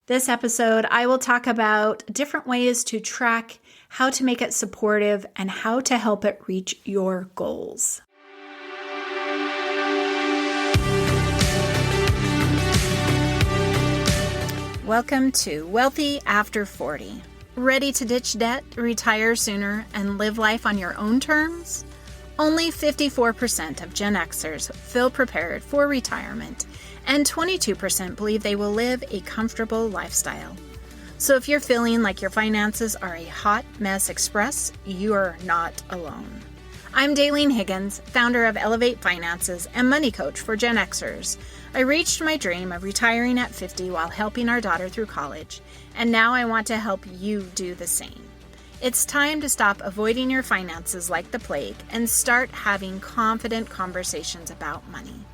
This episode, I will talk about different ways to track, how to make it supportive, and how to help it reach your goals. Welcome to Wealthy After 40. Ready to ditch debt, retire sooner, and live life on your own terms? Only 54% of Gen Xers feel prepared for retirement, and 22% believe they will live a comfortable lifestyle. So if you're feeling like your finances are a hot mess express, you are not alone. I'm Daylene Higgins, founder of Elevate Finances and money coach for Gen Xers. I reached my dream of retiring at 50 while helping our daughter through college, and now I want to help you do the same. It's time to stop avoiding your finances like the plague and start having confident conversations about money.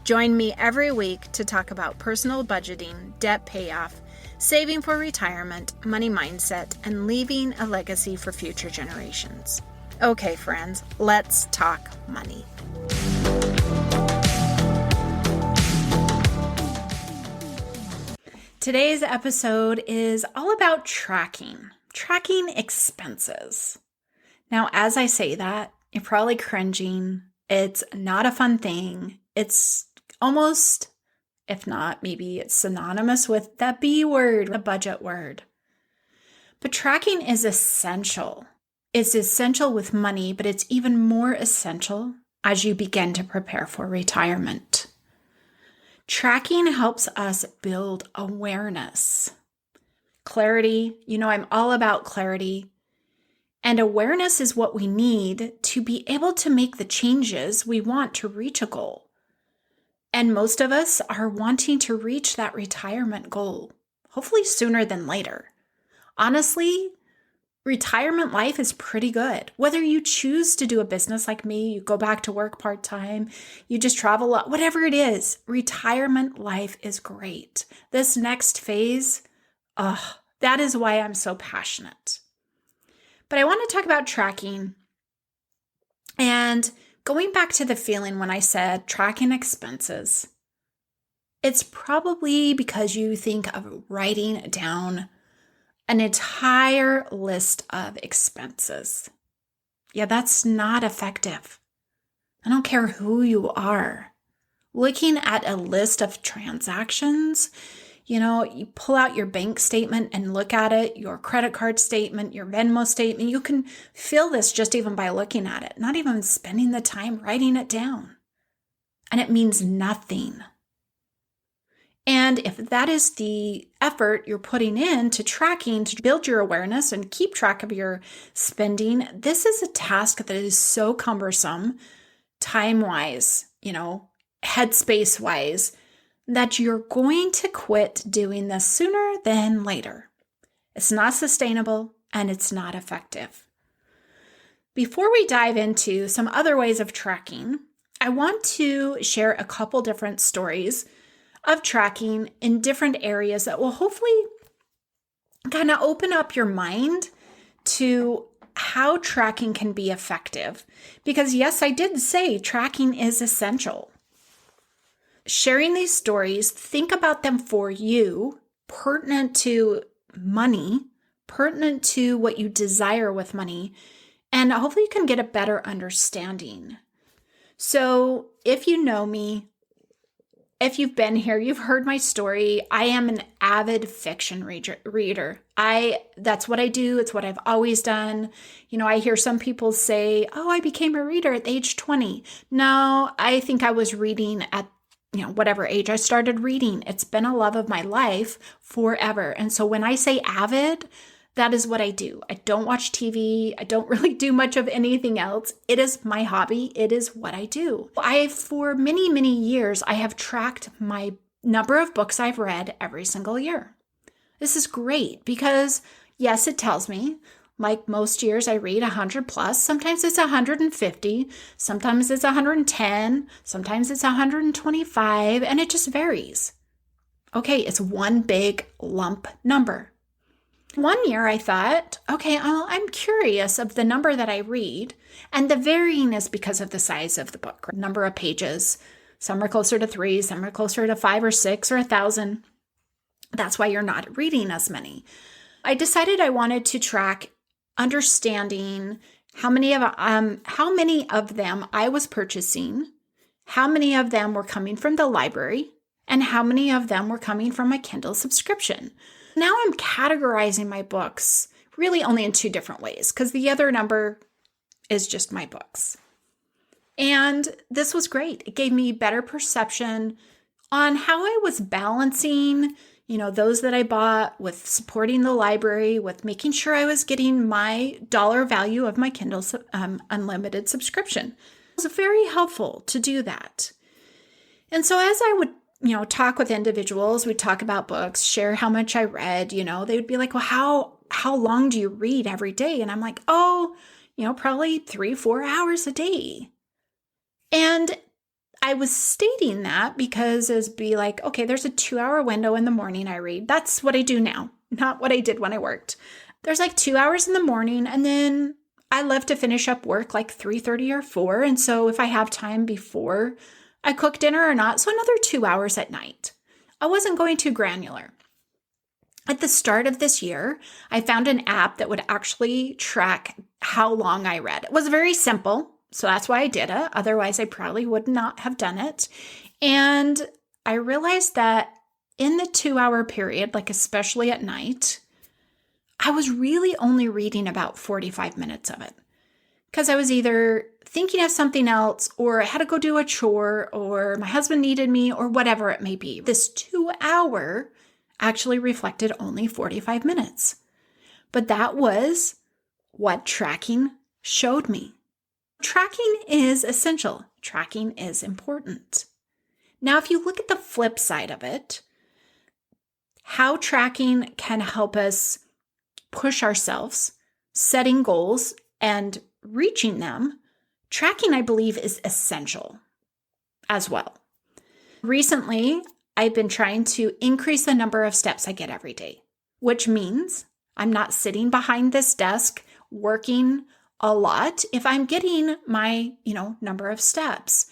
Join me every week to talk about personal budgeting, debt payoff, saving for retirement, money mindset, and leaving a legacy for future generations. Okay, friends, let's talk money. Today's episode is all about tracking expenses. Now, as I say that, you're probably cringing. It's not a fun thing. It's almost, if not, maybe it's synonymous with the B word, the budget word. But tracking is essential. It's essential with money, but it's even more essential as you begin to prepare for retirement. Tracking helps us build awareness. Clarity, I'm all about clarity. And awareness is what we need to be able to make the changes we want to reach a goal. And most of us are wanting to reach that retirement goal, hopefully sooner than later. Honestly, retirement life is pretty good. Whether you choose to do a business like me, you go back to work part-time, you just travel a lot, whatever it is, retirement life is great. This next phase, that is why I'm so passionate. But I want to talk about tracking and going back to the feeling when I said tracking expenses. It's probably because you think of writing down an entire list of expenses. Yeah, that's not effective. I don't care who you are. Looking at a list of transactions, you pull out your bank statement and look at it, your credit card statement, your Venmo statement. You can feel this just even by looking at it, not even spending the time writing it down. And it means nothing. And if that is the effort you're putting into tracking to build your awareness and keep track of your spending, this is a task that is so cumbersome, time-wise, headspace-wise, that you're going to quit doing this sooner than later. It's not sustainable and it's not effective. Before we dive into some other ways of tracking, I want to share a couple different stories of tracking in different areas that will hopefully kind of open up your mind to how tracking can be effective. Because yes, I did say tracking is essential. Sharing these stories, think about them for you, pertinent to money, pertinent to what you desire with money, and hopefully you can get a better understanding. So if you know me, if you've been here, you've heard my story. I am an avid fiction reader. That's what I do. It's what I've always done. I hear some people say, I became a reader at age 20. No, I think I was reading at whatever age I started reading. It's been a love of my life forever. And so when I say avid, that is what I do. I don't watch TV. I don't really do much of anything else. It is my hobby. It is what I do. For many, many years, I have tracked my number of books I've read every single year. This is great because, yes, it tells me, like most years, I read 100 plus. Sometimes it's 150. Sometimes it's 110. Sometimes it's 125. And it just varies. Okay, it's one big lump number. One year I thought, okay, I'm curious of the number that I read, and the varying is because of the size of the book, number of pages. Some are closer to 3, some are closer to 5 or 6 or 1,000. That's why you're not reading as many. I decided I wanted to track understanding how many of them I was purchasing, how many of them were coming from the library, and how many of them were coming from my Kindle subscription. Now I'm categorizing my books really only in 2 different ways, because the other number is just my books. And this was great. It gave me better perception on how I was balancing, those that I bought with supporting the library, with making sure I was getting my dollar value of my Kindle unlimited subscription. It was very helpful to do that. And so as I would, talk with individuals, we'd talk about books, share how much I read, they would be like, well, how long do you read every day? And I'm like, probably 3-4 hours a day. And I was stating that because it'd be like, okay, there's a 2-hour window in the morning I read. That's what I do now, not what I did when I worked. There's like 2 hours in the morning, and then I love to finish up work like 3:30 or 4. And so if I have time before I cook dinner or not, so another 2 hours at night. I wasn't going too granular. At the start of this year, I found an app that would actually track how long I read. It was very simple. So that's why I did it. Otherwise, I probably would not have done it. And I realized that in the 2-hour period, like especially at night, I was really only reading about 45 minutes of it. Because I was either thinking of something else, or I had to go do a chore, or my husband needed me, or whatever it may be. This 2-hour actually reflected only 45 minutes. But that was what tracking showed me. Tracking is essential. Tracking is important. Now, if you look at the flip side of it, how tracking can help us push ourselves, setting goals and reaching them, tracking, I believe, is essential as well. Recently, I've been trying to increase the number of steps I get every day, which means I'm not sitting behind this desk working a lot if I'm getting my, number of steps.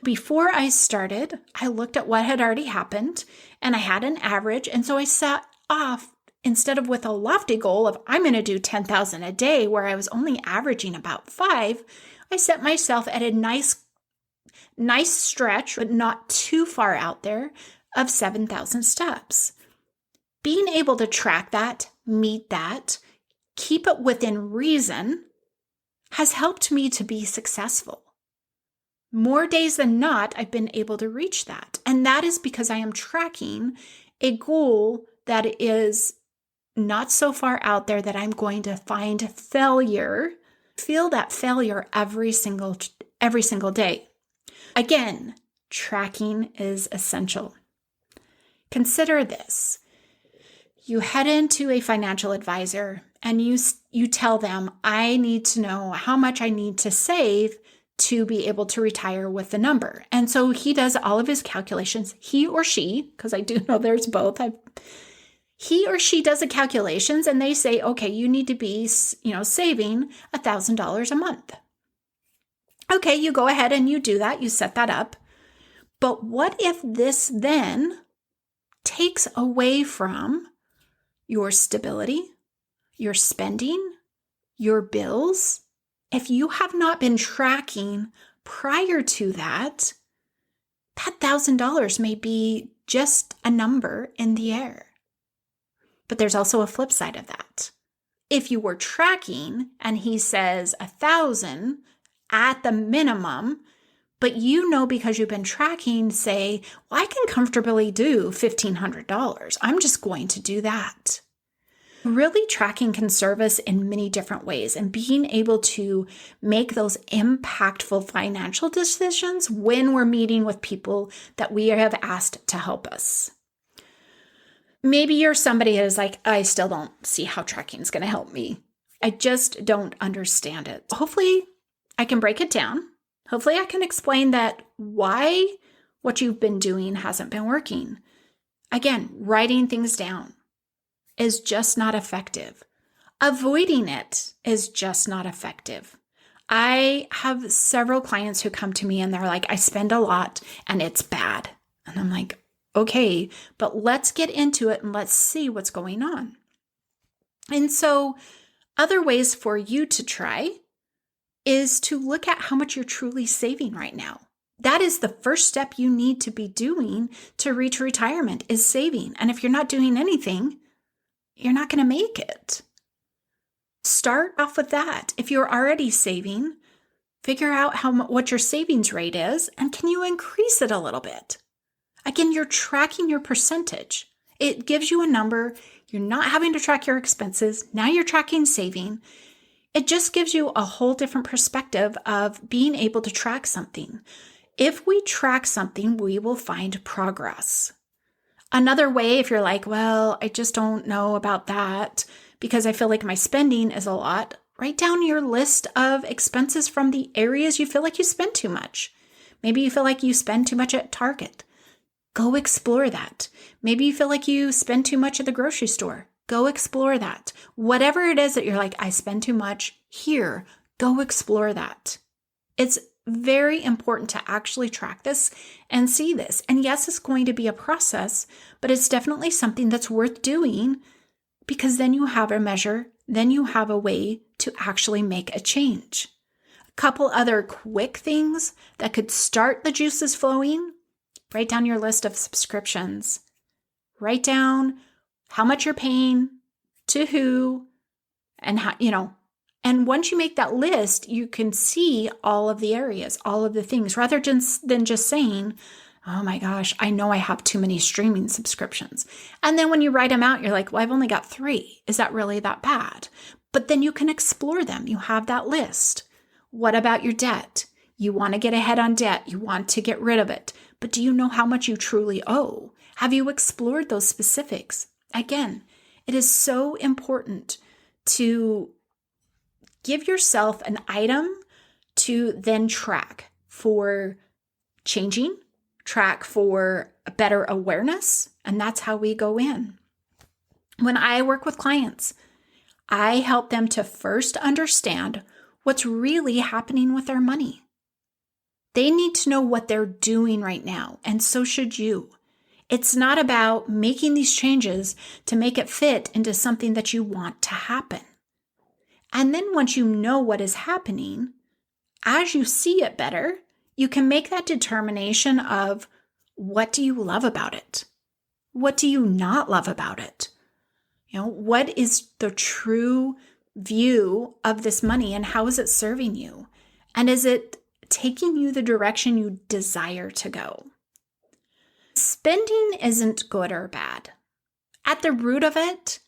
Before I started, I looked at what had already happened and I had an average. And so I set off, instead of with a lofty goal of I'm going to do 10,000 a day where I was only averaging about 5, I set myself at a nice stretch, but not too far out there, of 7,000 steps. Being able to track that, meet that, keep it within reason has helped me to be successful. More days than not, I've been able to reach that. And that is because I am tracking a goal that is not so far out there that I'm going to find failure, feel that failure every single day. Again, tracking is essential. Consider this. You head into a financial advisor and you tell them, I need to know how much I need to save to be able to retire with the number. And so he does all of his calculations, he or she, because I do know there's both. He or she does the calculations and they say, okay, you need to be, saving $1,000 a month. Okay, you go ahead and you do that. You set that up. But what if this then takes away from your stability, your spending, your bills? If you have not been tracking prior to that, that $1,000 may be just a number in the air. But there's also a flip side of that. If you were tracking and he says 1,000 at the minimum, but because you've been tracking, say, well, I can comfortably do $1,500. I'm just going to do that. Really, tracking can serve us in many different ways, and being able to make those impactful financial decisions when we're meeting with people that we have asked to help us. Maybe you're somebody who's like, I still don't see how tracking is going to help me. I just don't understand it. Hopefully, I can break it down. Hopefully, I can explain that why what you've been doing hasn't been working. Again, writing things down is just not effective. Avoiding it is just not effective. I have several clients who come to me and they're like, I spend a lot and it's bad. And I'm like, Okay, but let's get into it and let's see what's going on. And so other ways for you to try is to look at how much you're truly saving right now. That is the first step you need to be doing to reach retirement, is saving. And if you're not doing anything, you're not going to make it. Start off with that. If you're already saving, figure out what your savings rate is, and can you increase it a little bit? Again, you're tracking your percentage. It gives you a number. You're not having to track your expenses. Now you're tracking saving. It just gives you a whole different perspective of being able to track something. If we track something, we will find progress. Another way, if you're like, well, I just don't know about that because I feel like my spending is a lot, write down your list of expenses from the areas you feel like you spend too much. Maybe you feel like you spend too much at Target. Go explore that. Maybe you feel like you spend too much at the grocery store. Go explore that. Whatever it is that you're like, I spend too much here, go explore that. It's very important to actually track this and see this. And yes, it's going to be a process, but it's definitely something that's worth doing because then you have a measure, then you have a way to actually make a change. A couple other quick things that could start the juices flowing. Write down your list of subscriptions. Write down how much you're paying, to who, and how, and once you make that list, you can see all of the areas, all of the things, rather than just saying, oh my gosh, I know I have too many streaming subscriptions. And then when you write them out, you're like, well, I've only got 3. Is that really that bad? But then you can explore them. You have that list. What about your debt? You want to get ahead on debt. You want to get rid of it. But do you know how much you truly owe? Have you explored those specifics? Again, it is so important to give yourself an item to then track for changing, track for a better awareness, and that's how we go in. When I work with clients, I help them to first understand what's really happening with their money. They need to know what they're doing right now, and so should you. It's not about making these changes to make it fit into something that you want to happen. And then once you know what is happening, as you see it better, you can make that determination of what do you love about it? What do you not love about it? What is the true view of this money and how is it serving you? And is it taking you the direction you desire to go? Spending isn't good or bad. At the root of it,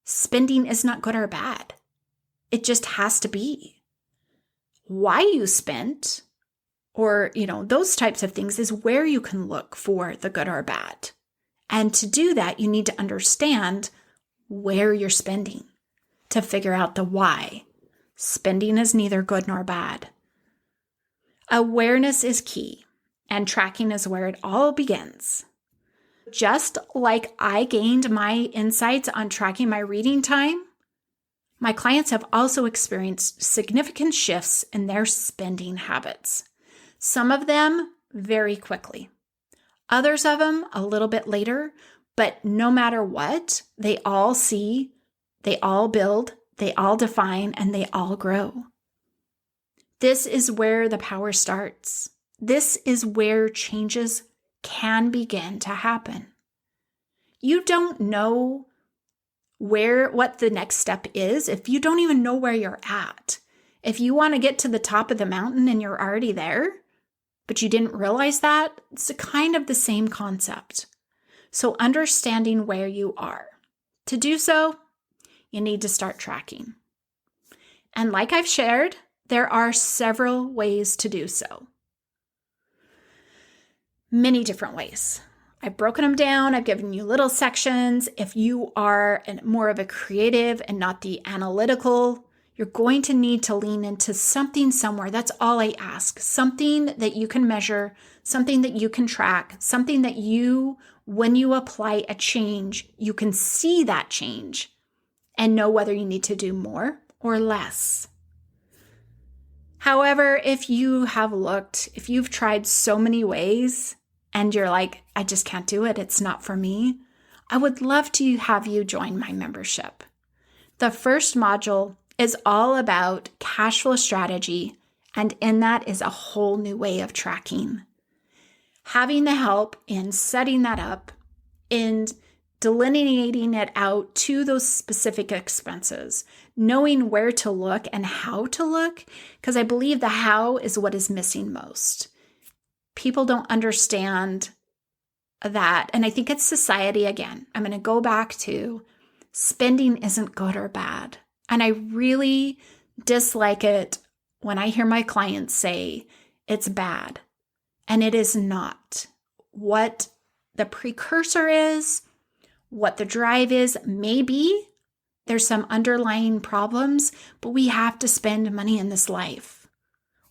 spending is not good or bad. It just has to be. Why you spent, or, those types of things is where you can look for the good or bad. And to do that, you need to understand where you're spending to figure out the why. Spending is neither good nor bad. Awareness is key, and tracking is where it all begins. Just like I gained my insights on tracking my reading time, my clients have also experienced significant shifts in their spending habits. Some of them very quickly, others of them a little bit later, but no matter what, they all see, they all build, they all define, and they all grow. This is where the power starts. This is where changes can begin to happen. You don't know what the next step is if you don't even know where you're at. If you want to get to the top of the mountain and you're already there, but you didn't realize that, it's kind of the same concept. So understanding where you are. To do so, you need to start tracking. And like I've shared, there are several ways to do so. Many different ways. I've broken them down. I've given you little sections. If you are more of a creative and not the analytical, you're going to need to lean into something somewhere. That's all I ask. Something that you can measure, something that you can track, something that when you apply a change, you can see that change and know whether you need to do more or less. However, if you've tried so many ways and you're like, I just can't do it, it's not for me, I would love to have you join my membership. The first module is all about cash flow strategy, and in that is a whole new way of tracking. Having the help in setting that up and delineating it out to those specific expenses, knowing where to look and how to look, because I believe the how is what is missing most. People don't understand that, and I think it's society again. I'm going to go back to spending isn't good or bad, and I really dislike it when I hear my clients say it's bad, and it is not. What the precursor is, what the drive is, maybe there's some underlying problems, but we have to spend money in this life.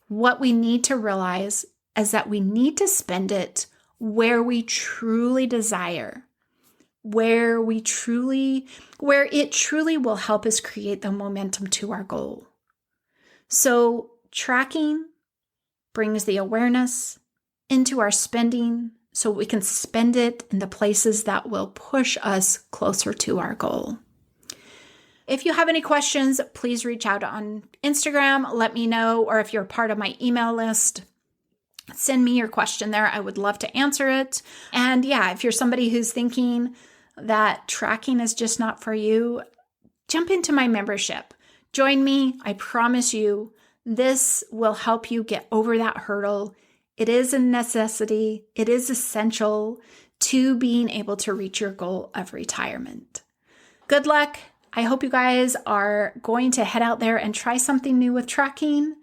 What we need to realize is that we need to spend it where we truly desire, where it truly will help us create the momentum to our goal. So tracking brings the awareness into our spending so we can spend it in the places that will push us closer to our goal. If you have any questions, please reach out on Instagram, let me know, or if you're part of my email list, send me your question there. I would love to answer it. And yeah, if you're somebody who's thinking that tracking is just not for you, jump into my membership. Join me. I promise you, this will help you get over that hurdle. It is a necessity. It is essential to being able to reach your goal of retirement. Good luck. I hope you guys are going to head out there and try something new with tracking.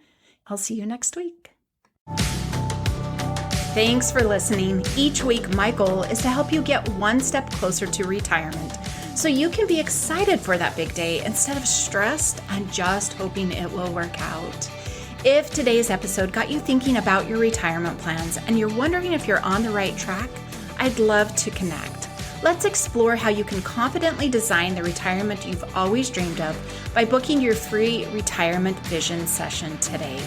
I'll see you next week. Thanks for listening. Each week, my goal is to help you get one step closer to retirement so you can be excited for that big day instead of stressed and just hoping it will work out. If today's episode got you thinking about your retirement plans and you're wondering if you're on the right track, I'd love to connect. Let's explore how you can confidently design the retirement you've always dreamed of by booking your free retirement vision session today.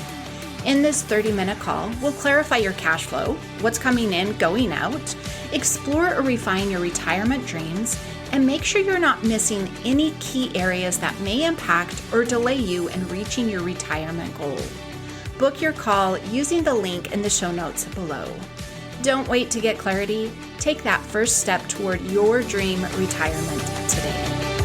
In this 30-minute call, we'll clarify your cash flow, what's coming in, going out, explore or refine your retirement dreams, and make sure you're not missing any key areas that may impact or delay you in reaching your retirement goal. Book your call using the link in the show notes below. Don't wait to get clarity. Take that first step toward your dream retirement today.